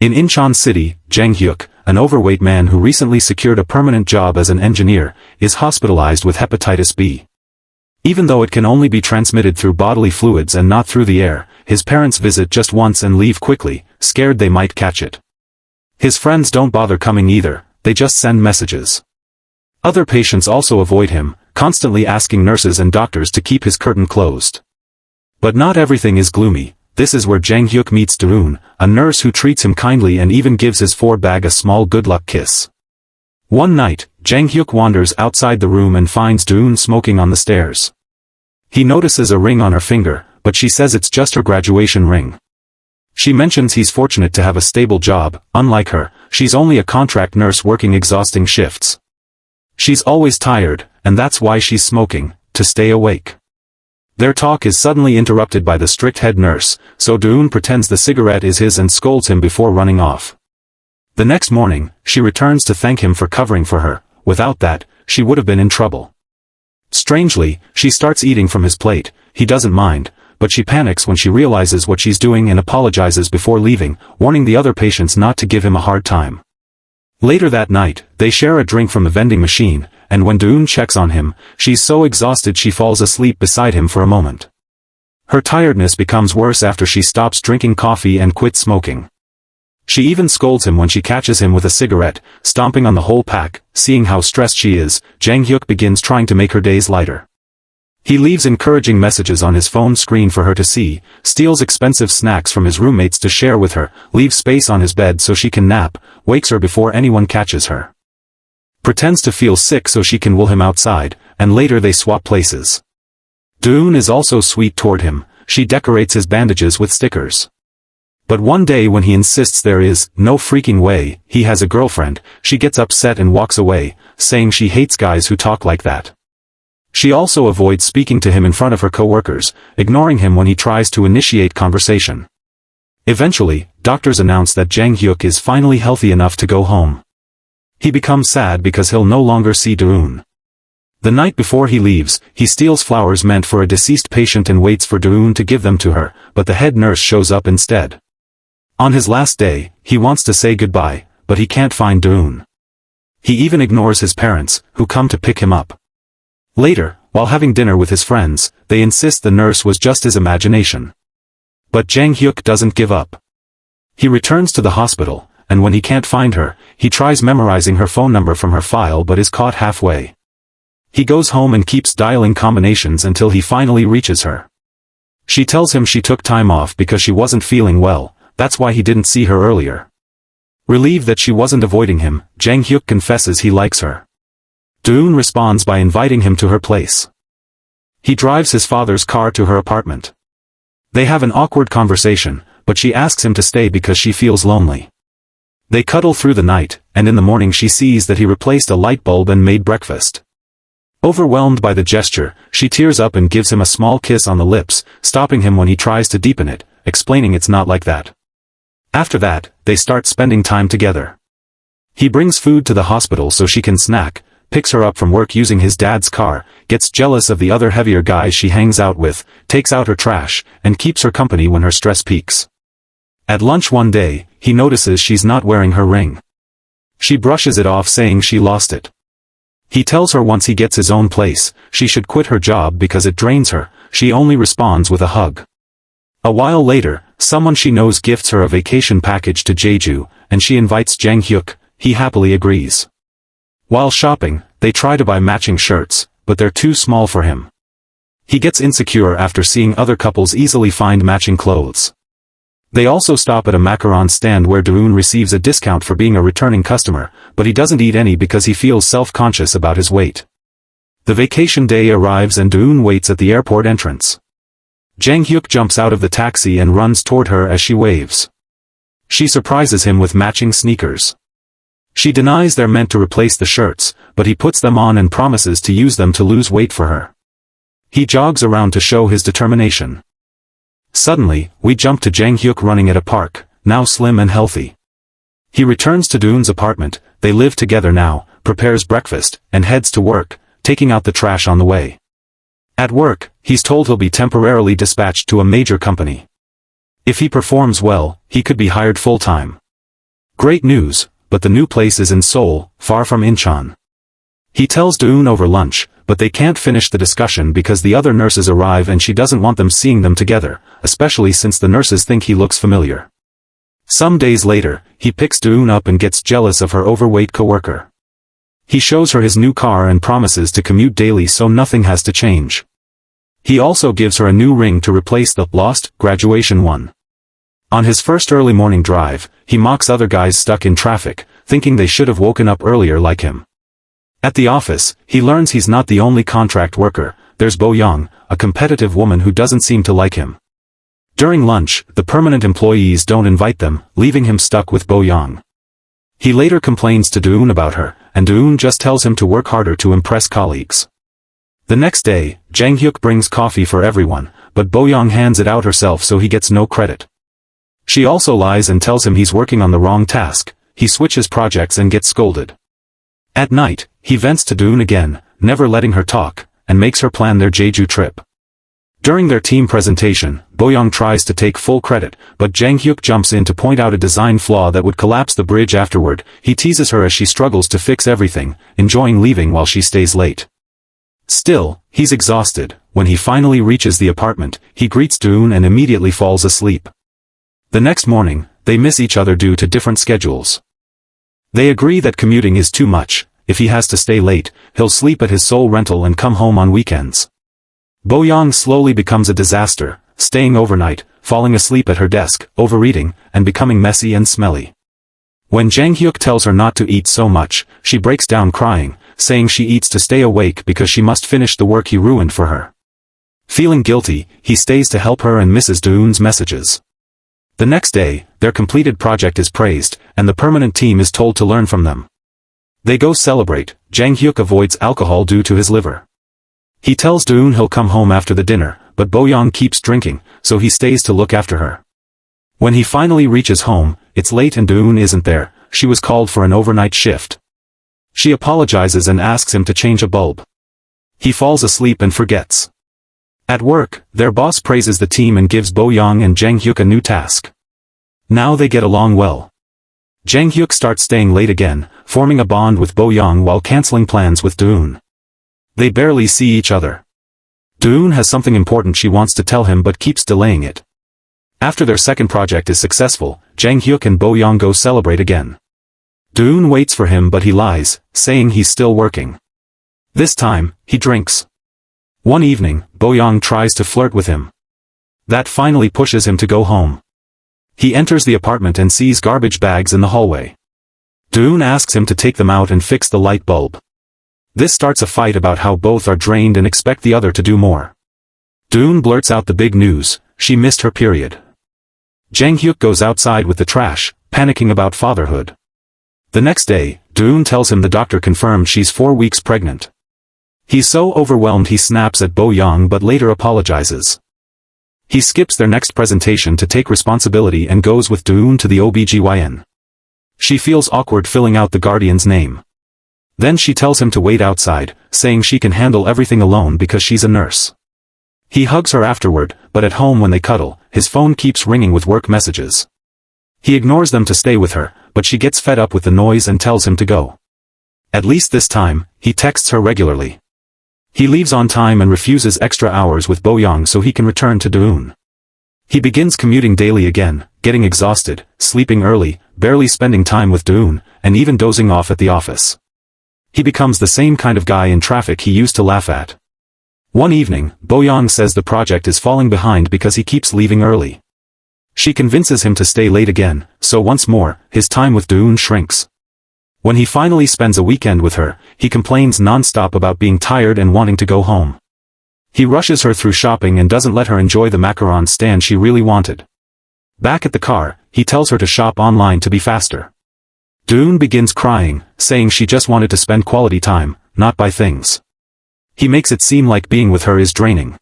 In Incheon City, Jang Hyuk, an overweight man who recently secured a permanent job as an engineer, is hospitalized with hepatitis B. Even though it can only be transmitted through bodily fluids and not through the air, his parents visit just once and leave quickly, scared they might catch it. His friends don't bother coming either, they just send messages. Other patients also avoid him, constantly asking nurses and doctors to keep his curtain closed. But not everything is gloomy. This is where Jang Hyuk meets Doon, a nurse who treats him kindly and even gives his bag a small good luck kiss. One night, Jang Hyuk wanders outside the room and finds Doon smoking on the stairs. He notices a ring on her finger, but she says it's just her graduation ring. She mentions he's fortunate to have a stable job. Unlike her, she's only a contract nurse working exhausting shifts. She's always tired, and that's why she's smoking, to stay awake. Their talk is suddenly interrupted by the strict head nurse, so Doon pretends the cigarette is his and scolds him before running off. The next morning, she returns to thank him for covering for her. Without that, she would have been in trouble. Strangely, she starts eating from his plate. He doesn't mind, but she panics when she realizes what she's doing and apologizes before leaving, warning the other patients not to give him a hard time. Later that night, they share a drink from the vending machine, and when Doon checks on him, she's so exhausted she falls asleep beside him for a moment. Her tiredness becomes worse after she stops drinking coffee and quits smoking. She even scolds him when she catches him with a cigarette, stomping on the whole pack. Seeing how stressed she is, Jang Hyuk begins trying to make her days lighter. He leaves encouraging messages on his phone screen for her to see, steals expensive snacks from his roommates to share with her, leaves space on his bed so she can nap, wakes her before anyone catches her. Pretends to feel sick so she can will him outside, and later they swap places. Doon is also sweet toward him. She decorates his bandages with stickers. But one day when he insists there is no freaking way he has a girlfriend, she gets upset and walks away, saying she hates guys who talk like that. She also avoids speaking to him in front of her coworkers, ignoring him when he tries to initiate conversation. Eventually, doctors announce that Jang Hyuk is finally healthy enough to go home. He becomes sad because he'll no longer see Doon. The night before he leaves, he steals flowers meant for a deceased patient and waits for Doon to give them to her, but the head nurse shows up instead. On his last day, he wants to say goodbye, but he can't find Doon. He even ignores his parents, who come to pick him up. Later, while having dinner with his friends, they insist the nurse was just his imagination. But Jang Hyuk doesn't give up. He returns to the hospital, and when he can't find her, he tries memorizing her phone number from her file but is caught halfway. He goes home and keeps dialing combinations until he finally reaches her. She tells him she took time off because she wasn't feeling well, that's why he didn't see her earlier. Relieved that she wasn't avoiding him, Jang Hyuk confesses he likes her. Doon responds by inviting him to her place. He drives his father's car to her apartment. They have an awkward conversation, but she asks him to stay because she feels lonely. They cuddle through the night, and in the morning she sees that he replaced a light bulb and made breakfast. Overwhelmed by the gesture, she tears up and gives him a small kiss on the lips, stopping him when he tries to deepen it, explaining it's not like that. After that, they start spending time together. He brings food to the hospital so she can snack, picks her up from work using his dad's car, gets jealous of the other heavier guys she hangs out with, takes out her trash, and keeps her company when her stress peaks. At lunch one day, he notices she's not wearing her ring. She brushes it off saying she lost it. He tells her once he gets his own place, she should quit her job because it drains her. She only responds with a hug. A while later, someone she knows gifts her a vacation package to Jeju, and she invites Jang Hyuk. He happily agrees. While shopping, they try to buy matching shirts, but they're too small for him. He gets insecure after seeing other couples easily find matching clothes. They also stop at a macaron stand where Doon receives a discount for being a returning customer, but he doesn't eat any because he feels self-conscious about his weight. The vacation day arrives and Doon waits at the airport entrance. Jang Hyuk jumps out of the taxi and runs toward her as she waves. She surprises him with matching sneakers. She denies they're meant to replace the shirts, but he puts them on and promises to use them to lose weight for her. He jogs around to show his determination. Suddenly, we jump to Jang Hyuk running at a park, now slim and healthy. He returns to Doon's apartment, they live together now, prepares breakfast, and heads to work, taking out the trash on the way. At work, he's told he'll be temporarily dispatched to a major company. If he performs well, he could be hired full-time. Great news, but the new place is in Seoul, far from Incheon. He tells Doon over lunch, but they can't finish the discussion because the other nurses arrive and she doesn't want them seeing them together, especially since the nurses think he looks familiar. Some days later, he picks Doon up and gets jealous of her overweight coworker. He shows her his new car and promises to commute daily so nothing has to change. He also gives her a new ring to replace the lost graduation one. On his first early morning drive, he mocks other guys stuck in traffic, thinking they should have woken up earlier like him. At the office, he learns he's not the only contract worker. There's Bo-young, a competitive woman who doesn't seem to like him. During lunch, the permanent employees don't invite them, leaving him stuck with Bo-young. He later complains to Doon about her, and Doon just tells him to work harder to impress colleagues. The next day, Jang-hyuk brings coffee for everyone, but Bo-young hands it out herself so he gets no credit. She also lies and tells him he's working on the wrong task. He switches projects and gets scolded. At night, he vents to Doon again, never letting her talk, and makes her plan their Jeju trip. During their team presentation, Bo-young tries to take full credit, but Jang-hyuk jumps in to point out a design flaw that would collapse the bridge afterward. He teases her as she struggles to fix everything, enjoying leaving while she stays late. Still, he's exhausted. When he finally reaches the apartment, he greets Doon and immediately falls asleep. The next morning, they miss each other due to different schedules. They agree that commuting is too much. If he has to stay late, he'll sleep at his Seoul rental and come home on weekends. Bo-young slowly becomes a disaster, staying overnight, falling asleep at her desk, overeating, and becoming messy and smelly. When Jang-hyuk tells her not to eat so much, she breaks down crying, saying she eats to stay awake because she must finish the work he ruined for her. Feeling guilty, he stays to help her and misses Doon's messages. The next day, their completed project is praised, and the permanent team is told to learn from them. They go celebrate. Jang-hyuk avoids alcohol due to his liver. He tells Doon he'll come home after the dinner, but Bo-young keeps drinking, so he stays to look after her. When he finally reaches home, it's late and Doon isn't there. She was called for an overnight shift. She apologizes and asks him to change a bulb. He falls asleep and forgets. At work, their boss praises the team and gives Bo-young and Jang-hyuk a new task. Now they get along well. Jang-hyuk starts staying late again, forming a bond with Bo-young while canceling plans with Doon. They barely see each other. Doon has something important she wants to tell him but keeps delaying it. After their second project is successful, Jang-hyuk and Bo-young go celebrate again. Doon waits for him but he lies, saying he's still working. This time, he drinks. One evening, Bo-young tries to flirt with him. That finally pushes him to go home. He enters the apartment and sees garbage bags in the hallway. Doon asks him to take them out and fix the light bulb. This starts a fight about how both are drained and expect the other to do more. Doon blurts out the big news: she missed her period. Jang-hyuk goes outside with the trash, panicking about fatherhood. The next day, Doon tells him the doctor confirmed she's 4 weeks pregnant. He's so overwhelmed he snaps at Bo-young but later apologizes. He skips their next presentation to take responsibility and goes with Doon to the OBGYN. She feels awkward filling out the guardian's name. Then she tells him to wait outside, saying she can handle everything alone because she's a nurse. He hugs her afterward, but at home when they cuddle, his phone keeps ringing with work messages. He ignores them to stay with her, but she gets fed up with the noise and tells him to go. At least this time, he texts her regularly. He leaves on time and refuses extra hours with Bo-young so he can return to Doon. He begins commuting daily again, getting exhausted, sleeping early, barely spending time with Doon, and even dozing off at the office. He becomes the same kind of guy in traffic he used to laugh at. One evening, Bo-young says the project is falling behind because he keeps leaving early. She convinces him to stay late again, so once more, his time with Doon shrinks. When he finally spends a weekend with her, he complains non-stop about being tired and wanting to go home. He rushes her through shopping and doesn't let her enjoy the macaron stand she really wanted. Back at the car, he tells her to shop online to be faster. Doon begins crying, saying she just wanted to spend quality time, not buy things. He makes it seem like being with her is draining.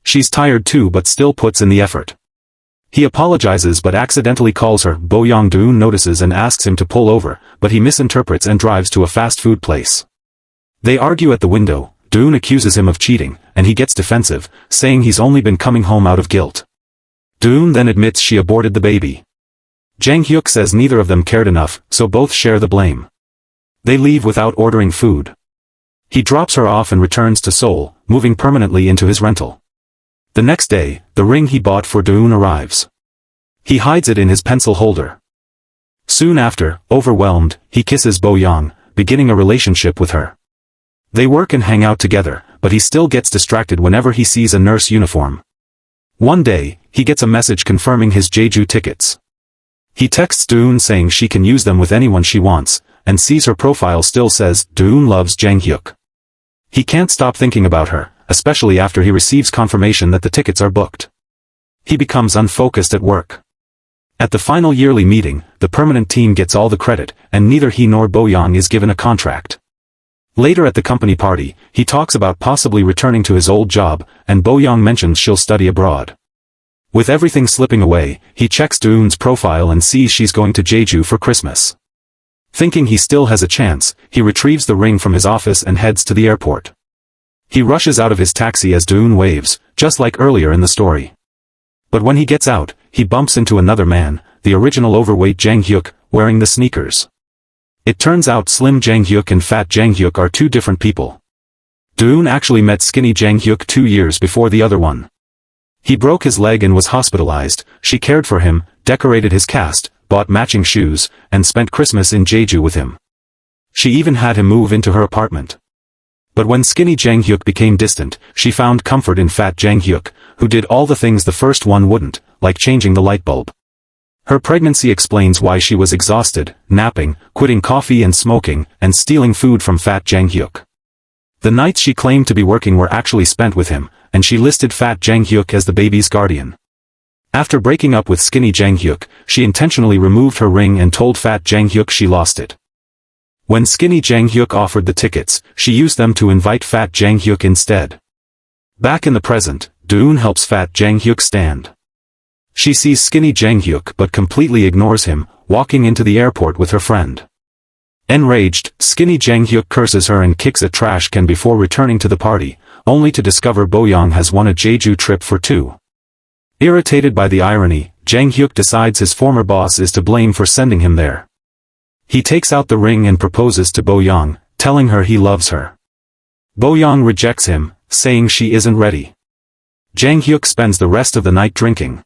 She's tired too but still puts in the effort. He apologizes but accidentally calls her. Bo-young Doon notices and asks him to pull over, but he misinterprets and drives to a fast food place. They argue at the window. Doon accuses him of cheating, and he gets defensive, saying he's only been coming home out of guilt. Doon then admits she aborted the baby. Jang Hyuk says neither of them cared enough, so both share the blame. They leave without ordering food. He drops her off and returns to Seoul, moving permanently into his rental. The next day, the ring he bought for Doon arrives. He hides it in his pencil holder. Soon after, overwhelmed, he kisses Bo-young, beginning a relationship with her. They work and hang out together, but he still gets distracted whenever he sees a nurse uniform. One day, he gets a message confirming his Jeju tickets. He texts Doon saying she can use them with anyone she wants, and sees her profile still says, Doon loves Jang Hyuk. He can't stop thinking about her, especially after he receives confirmation that the tickets are booked. He becomes unfocused at work. At the final yearly meeting, the permanent team gets all the credit, and neither he nor Bo-young is given a contract. Later at the company party, he talks about possibly returning to his old job, and Bo-young mentions she'll study abroad. With everything slipping away, he checks Doon's profile and sees she's going to Jeju for Christmas. Thinking he still has a chance, he retrieves the ring from his office and heads to the airport. He rushes out of his taxi as Doon waves, just like earlier in the story. But when he gets out, he bumps into another man, the original overweight Jang Hyuk, wearing the sneakers. It turns out slim Jang Hyuk and fat Jang Hyuk are two different people. Doon actually met skinny Jang Hyuk 2 years before the other one. He broke his leg and was hospitalized. She cared for him, decorated his cast, bought matching shoes, and spent Christmas in Jeju with him. She even had him move into her apartment. But when skinny Jang Hyuk became distant, she found comfort in fat Jang Hyuk, who did all the things the first one wouldn't, like changing the light bulb. Her pregnancy explains why she was exhausted, napping, quitting coffee and smoking, and stealing food from fat Jang Hyuk. The nights she claimed to be working were actually spent with him, and she listed fat Jang Hyuk as the baby's guardian. After breaking up with skinny Jang Hyuk, she intentionally removed her ring and told fat Jang Hyuk she lost it. When skinny Jang Hyuk offered the tickets, she used them to invite fat Jang Hyuk instead. Back in the present, Doon helps fat Jang Hyuk stand. She sees skinny Jang Hyuk but completely ignores him, walking into the airport with her friend. Enraged, skinny Jang Hyuk curses her and kicks a trash can before returning to the party, only to discover Bo-young has won a Jeju trip for two. Irritated by the irony, Jang Hyuk decides his former boss is to blame for sending him there. He takes out the ring and proposes to Bo-young, telling her he loves her. Bo-young rejects him, saying she isn't ready. Jang Hyuk spends the rest of the night drinking.